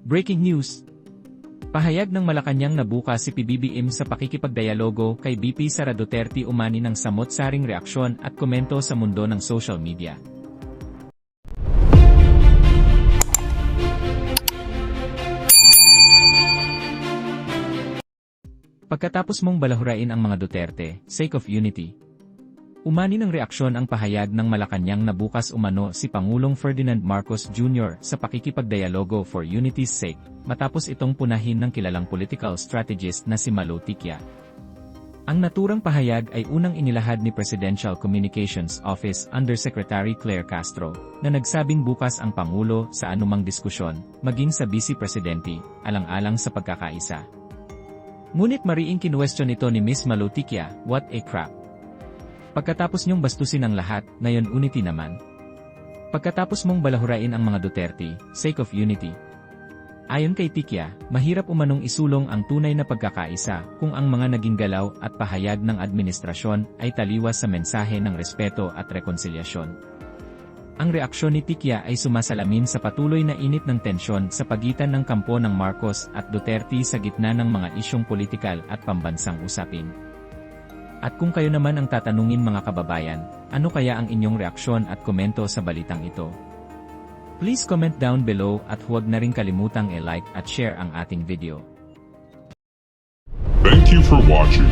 Breaking news! Pahayag ng Malacanang na bukas si PBBM sa pakikipagdialogo kay BP Sara Duterte umani ng samot-saring reaksyon at komento sa mundo ng social media. Pagkatapos mong balahurain ang mga Duterte, sake of unity, umani ng reaksyon ang pahayag ng Malacanang na bukas umano si Pangulong Ferdinand Marcos Jr. sa pakikipagdialogo for unity's sake, matapos itong punahin ng kilalang political strategist na si Malo Ticya. Ang naturang pahayag ay unang inilahad ni Presidential Communications Office Undersecretary Claire Castro, na nagsabing bukas ang Pangulo sa anumang diskusyon, maging sa Vice Presidente, alang-alang sa pagkakaisa. Ngunit mariing kinuwestiyon ito ni Ms. Malo Ticya, what a crap. Pagkatapos niyong bastusin ang lahat, ngayon unity naman. Pagkatapos mong balahurain ang mga Duterte, sake of unity. Ayon kay Ticya, mahirap umanong isulong ang tunay na pagkakaisa kung ang mga naging galaw at pahayag ng administrasyon ay taliwas sa mensahe ng respeto at rekonselyasyon. Ang reaksyon ni Ticya ay sumasalamin sa patuloy na init ng tensyon sa pagitan ng kampo ng Marcos at Duterte sa gitna ng mga isyong politikal at pambansang usapin. At kung kayo naman ang tatanungin mga kababayan, ano kaya ang inyong reaksyon at komento sa balitang ito? Please comment down below at huwag na rin kalimutang i-like at share ang ating video. Thank you for watching.